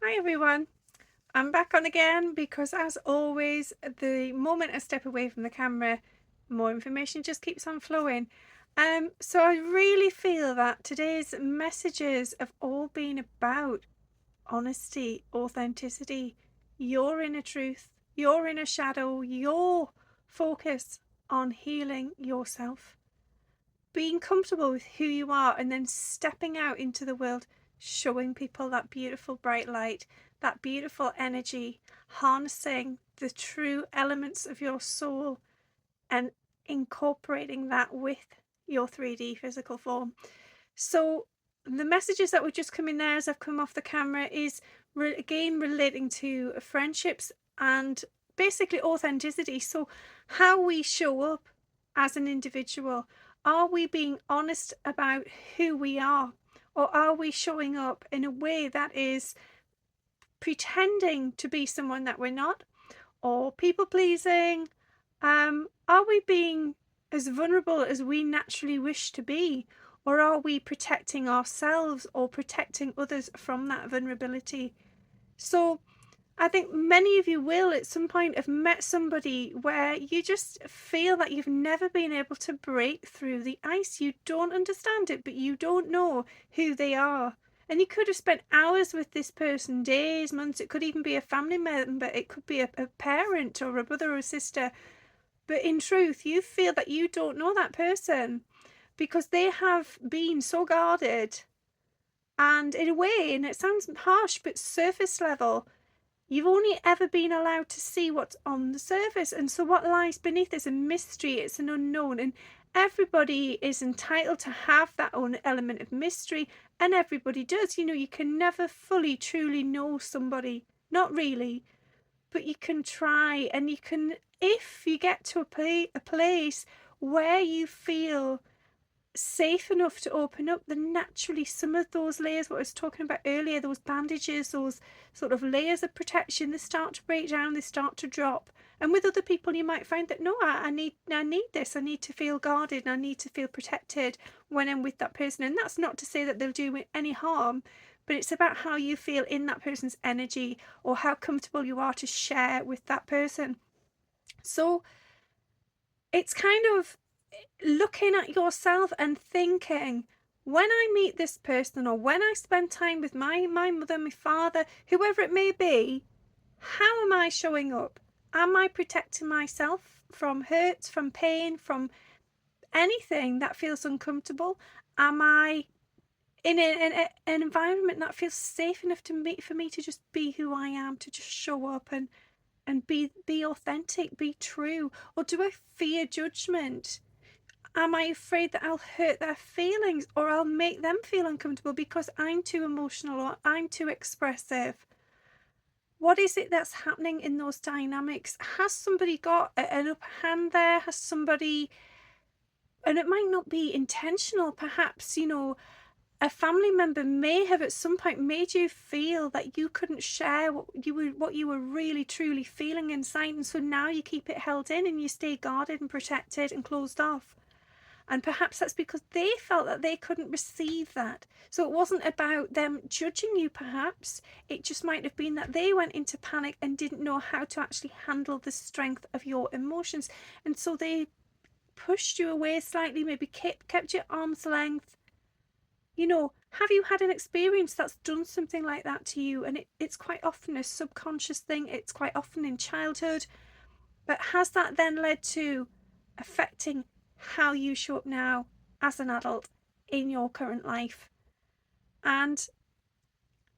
Hi everyone, I'm back on again because as always, the moment I step away from the camera, more information just keeps on flowing. So I really feel that today's messages have all been about honesty, authenticity, your inner truth, your inner shadow, your focus on healing yourself, being comfortable with who you are, and then stepping out into the world, showing people that beautiful bright light, that beautiful energy, harnessing the true elements of your soul and incorporating that with your 3D physical form. So the messages that were just coming there as I've come off the camera is again relating to friendships and basically authenticity. So how we show up as an individual, are we being honest about who we are, or are we showing up in a way that is pretending to be someone that we're not, or people pleasing? Are we being as vulnerable as we naturally wish to be, or are we protecting ourselves or protecting others from that vulnerability? So I think many of you will at some point have met somebody where you just feel that you've never been able to break through the ice. You don't understand it, but you don't know who they are. And you could have spent hours with this person, days, months. It could even be a family member. It could be a parent or a brother or a sister. But in truth, you feel that you don't know that person because they have been so guarded. And in a way, and it sounds harsh, but surface level, you've only ever been allowed to see what's on the surface. And so what lies beneath is a mystery, it's an unknown. And everybody is entitled to have that own element of mystery. And everybody does. You know, you can never fully, truly know somebody. Not really. But you can try, and you can, if you get to a place where you feel safe enough to open up, then naturally some of those layers, what I was talking about earlier, those bandages, those sort of layers of protection, they start to break down, they start to drop. And with other people you might find that no, I need this, I need to feel guarded, I need to feel protected when I'm with that person. And that's not to say that they'll do any harm, but it's about how you feel in that person's energy, or how comfortable you are to share with that person. So it's kind of looking at yourself and thinking, when I meet this person, or when I spend time with my mother, my father, whoever it may be, how am I showing up? Am I protecting myself from hurt, from pain, from anything that feels uncomfortable? Am I in an environment that feels safe enough for me to just be who I am, to just show up and be authentic, be true? Or do I fear judgment? Am I afraid that I'll hurt their feelings, or I'll make them feel uncomfortable because I'm too emotional or I'm too expressive? What is it that's happening in those dynamics? Has somebody got an upper hand there? Has somebody, and it might not be intentional, perhaps, a family member may have at some point made you feel that you couldn't share what you were really truly feeling inside, and so now you keep it held in and you stay guarded and protected and closed off. And perhaps that's because they felt that they couldn't receive that. So it wasn't about them judging you, perhaps. It just might have been that they went into panic and didn't know how to actually handle the strength of your emotions. And so they pushed you away slightly, maybe kept you at arm's length. Have you had an experience that's done something like that to you? And it's quite often a subconscious thing. It's quite often in childhood. But has that then led to affecting how you show up now as an adult in your current life? And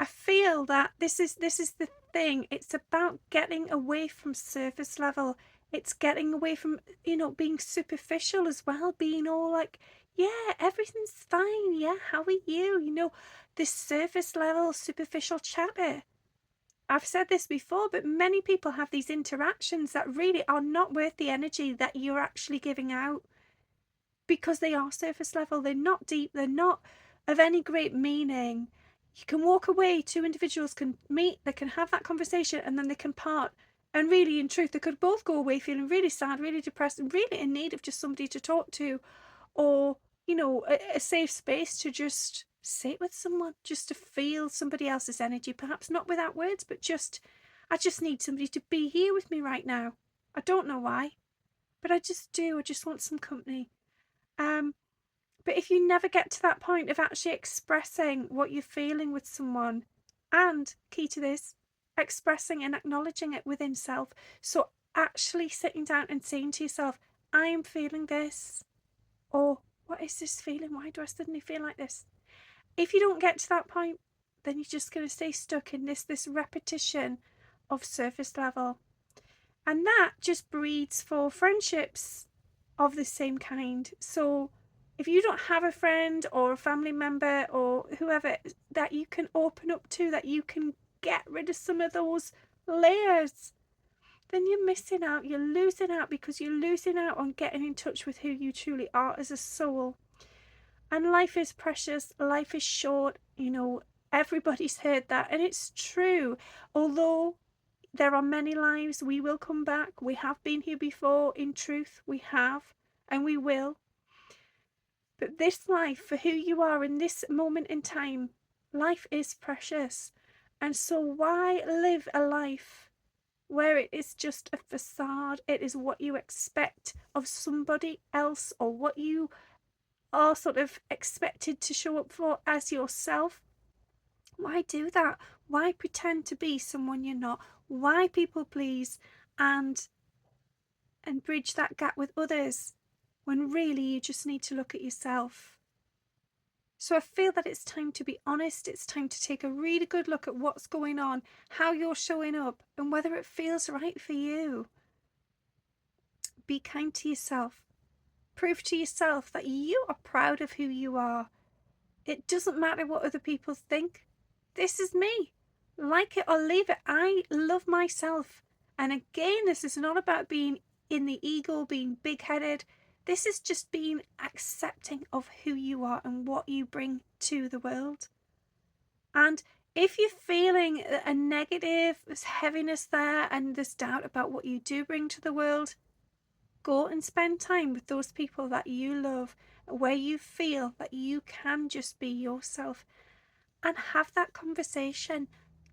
I feel that this is the thing. It's about getting away from surface level. It's getting away from, being superficial as well, being all like, yeah, everything's fine. Yeah, how are you? This surface level, superficial chatter. I've said this before, but many people have these interactions that really are not worth the energy that you're actually giving out, because they are surface level. They're not deep. They're not of any great meaning. You can walk away, two individuals can meet, they can have that conversation, and then they can part. And really, in truth, they could both go away feeling really sad, really depressed, and really in need of just somebody to talk to, or, a safe space to just sit with someone just to feel somebody else's energy, perhaps not without words, but just, I just need somebody to be here with me right now. I don't know why, but I just do. I just want some company. Um, but if you never get to that point of actually expressing what you're feeling with someone, and key to this, expressing and acknowledging it within self, so actually sitting down and saying to yourself, I am feeling this, or what is this feeling? Why do I suddenly feel like this? If you don't get to that point, then you're just going to stay stuck in this repetition of surface level. And that just breeds for friendships of the same kind. So if you don't have a friend or a family member or whoever that you can open up to, that you can get rid of some of those layers, then you're missing out. You're losing out, because you're losing out on getting in touch with who you truly are as a soul. And life is precious, life is short, everybody's heard that, and it's true. Although there are many lives, we will come back. We have been here before, in truth, we have, and we will. But this life, for who you are in this moment in time, life is precious. And so why live a life where it is just a facade? It is what you expect of somebody else, or what you are sort of expected to show up for as yourself. Why do that? Why pretend to be someone you're not? Why people please and bridge that gap with others when really you just need to look at yourself? So I feel that it's time to be honest. It's time to take a really good look at what's going on, how you're showing up, and whether it feels right for you. Be kind to yourself. Prove to yourself that you are proud of who you are. It doesn't matter what other people think. This is me. Like it or leave it. I love myself. And again, this is not about being in the ego, being big-headed. This is just being accepting of who you are and what you bring to the world. And if you're feeling a negative, there's heaviness there, and there's doubt about what you do bring to the world, go and spend time with those people that you love, where you feel that you can just be yourself, and have that conversation.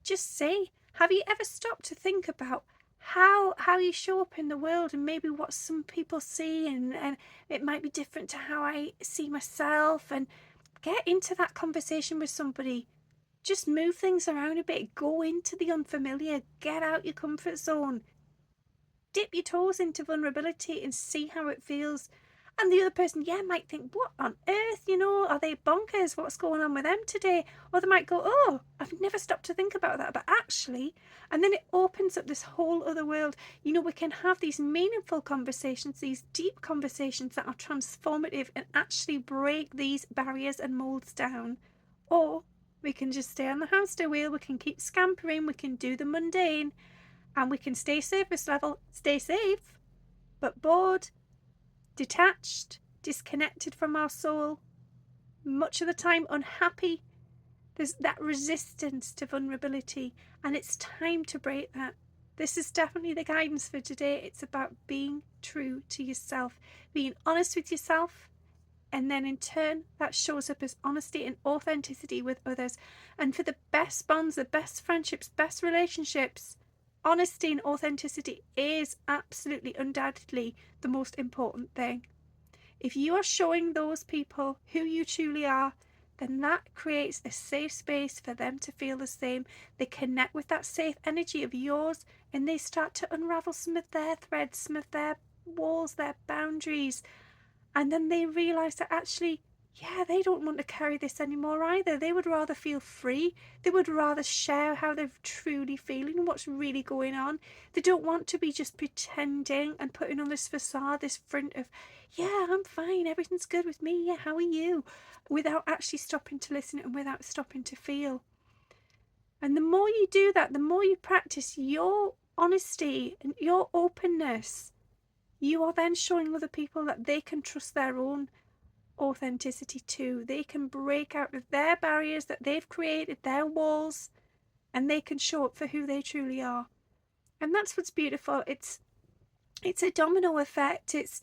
Just say, have you ever stopped to think about how you show up in the world, and maybe what some people see, and it might be different to how I see myself, and get into that conversation with somebody. Just move things around a bit, go into the unfamiliar, get out your comfort zone, dip your toes into vulnerability and see how it feels. And the other person, might think, what on earth, are they bonkers? What's going on with them today? Or they might go, oh, I've never stopped to think about that. But actually, and then it opens up this whole other world. We can have these meaningful conversations, these deep conversations that are transformative and actually break these barriers and molds down. Or we can just stay on the hamster wheel. We can keep scampering. We can do the mundane. And we can stay surface level, stay safe, but bored, detached, disconnected from our soul, much of the time unhappy. There's that resistance to vulnerability, and it's time to break that. This is definitely the guidance for today. It's about being true to yourself, being honest with yourself, and then in turn that shows up as honesty and authenticity with others. And for the best bonds, the best friendships, best relationships, honesty and authenticity is absolutely, undoubtedly the most important thing. If you are showing those people who you truly are, then that creates a safe space for them to feel the same. They connect with that safe energy of yours, and they start to unravel some of their threads, some of their walls, their boundaries. And then they realise that actually, they don't want to carry this anymore either. They would rather feel free. They would rather share how they're truly feeling, what's really going on. They don't want to be just pretending and putting on this facade, this front of, I'm fine, everything's good with me, how are you? Without actually stopping to listen and without stopping to feel. And the more you do that, the more you practice your honesty and your openness, you are then showing other people that they can trust their own authenticity too. They can break out of their barriers that they've created, their walls, and they can show up for who they truly are. And that's what's beautiful. It's a domino effect. It's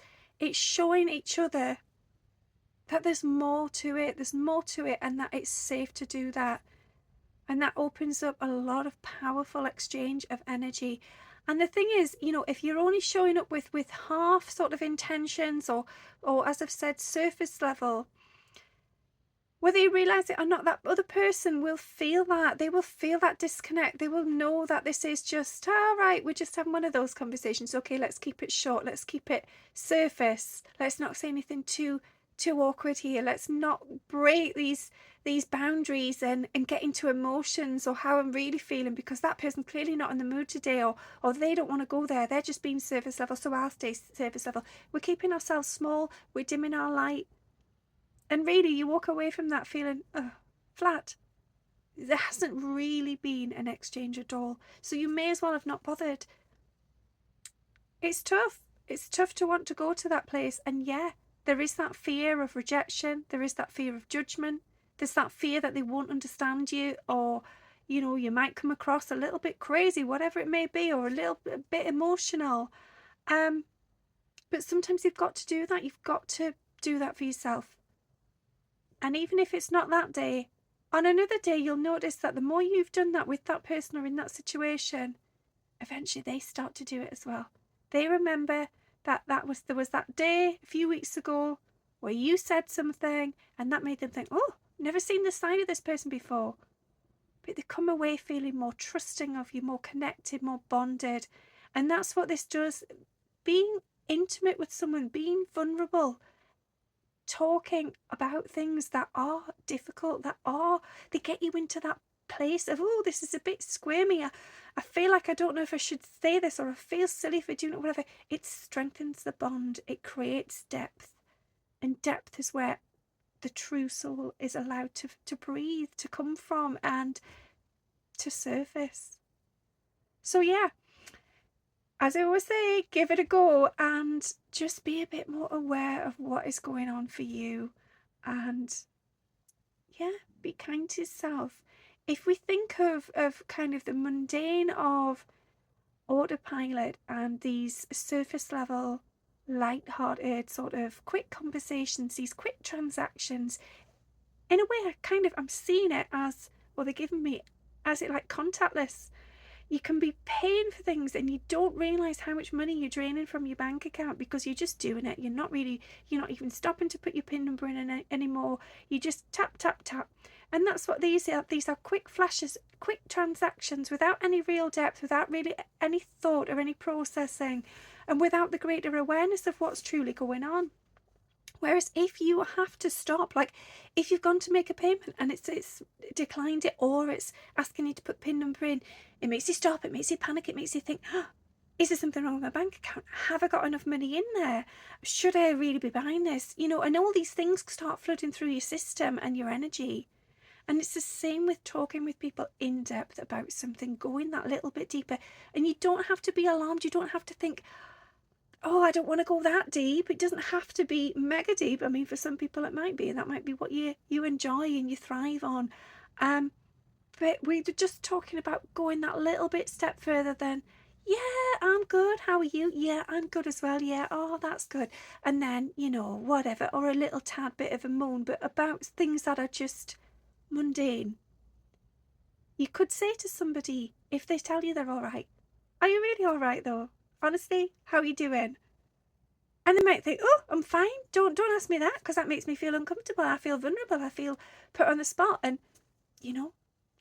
showing each other that there's more to it, and that it's safe to do that. And that opens up a lot of powerful exchange of energy. And the thing is, if you're only showing up with half sort of intentions, or as I've said, surface level, whether you realize it or not, that other person will feel that. They will feel that disconnect. They will know that this is just, all right, we're just having one of those conversations. Okay, let's keep it short. Let's keep it surface. Let's not say anything too awkward here. Let's not break these boundaries and get into emotions or how I'm really feeling, because that person's clearly not in the mood today, or they don't want to go there. They're just being surface level, so I'll stay surface level. We're keeping ourselves small. We're dimming our light. And really, you walk away from that feeling flat. There hasn't really been an exchange at all. So you may as well have not bothered. It's tough. It's tough to want to go to that place. And yeah, there is that fear of rejection. There is that fear of judgment. There's that fear that they won't understand you, or, you might come across a little bit crazy, whatever it may be, or a little bit emotional. But sometimes you've got to do that. You've got to do that for yourself. And even if it's not that day, on another day, you'll notice that the more you've done that with that person or in that situation, eventually they start to do it as well. They remember that there was that day a few weeks ago where you said something and that made them think, oh, never seen the side of this person before. But they come away feeling more trusting of you, more connected, more bonded. And that's what this does. Being intimate with someone, being vulnerable, talking about things that are difficult, they get you into that place of, oh, this is a bit squirmy. I feel like I don't know if I should say this, or I feel silly for doing it, whatever. It strengthens the bond. It creates depth. And depth is where the true soul is allowed to breathe, to come from, and to surface. So yeah, as I always say, give it a go and just be a bit more aware of what is going on for you. And yeah, be kind to yourself. If we think of kind of the mundane of autopilot and these surface level, light-hearted sort of quick conversations, these quick transactions, in a way I'm seeing it as, well, they're giving me as it like contactless. You can be paying for things and you don't realise how much money you're draining from your bank account because you're just doing it. You're not even stopping to put your PIN number in anymore. You just tap, tap, tap. And that's what these are. These are quick flashes, quick transactions without any real depth, without really any thought or any processing, and without the greater awareness of what's truly going on. Whereas if you have to stop, like if you've gone to make a payment and it's declined it, or it's asking you to put PIN number in, it makes you stop, it makes you panic, it makes you think, oh, is there something wrong with my bank account? Have I got enough money in there? Should I really be buying this? And all these things start flooding through your system and your energy. And it's the same with talking with people in depth about something, going that little bit deeper. And you don't have to be alarmed. You don't have to think, oh, I don't want to go that deep. It doesn't have to be mega deep. I mean, for some people it might be, and that might be what you enjoy and you thrive on. But we're just talking about going that little bit step further than, yeah, I'm good. How are you? Yeah, I'm good as well. Yeah, oh, that's good. And then, whatever, or a little tad bit of a moan, but about things that are just mundane. You could say to somebody, if they tell you they're all right, are you really all right though? Honestly, how are you doing? And they might think, oh, I'm fine. Don't ask me that, because that makes me feel uncomfortable. I feel vulnerable. I feel put on the spot. And,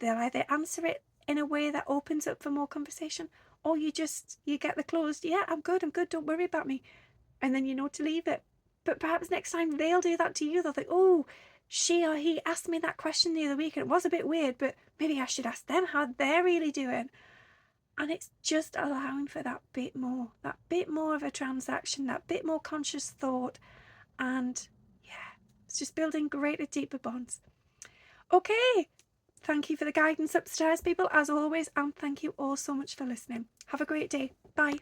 they'll either answer it in a way that opens up for more conversation, or you get the closed, yeah, I'm good, don't worry about me. And then to leave it. But perhaps next time they'll do that to you. They'll think, oh, she or he asked me that question the other week and it was a bit weird, but maybe I should ask them how they're really doing. And it's just allowing for that bit more of a transaction, that bit more conscious thought. And yeah, it's just building greater, deeper bonds. Okay, thank you for the guidance upstairs, people, as always. And thank you all so much for listening. Have a great day. Bye.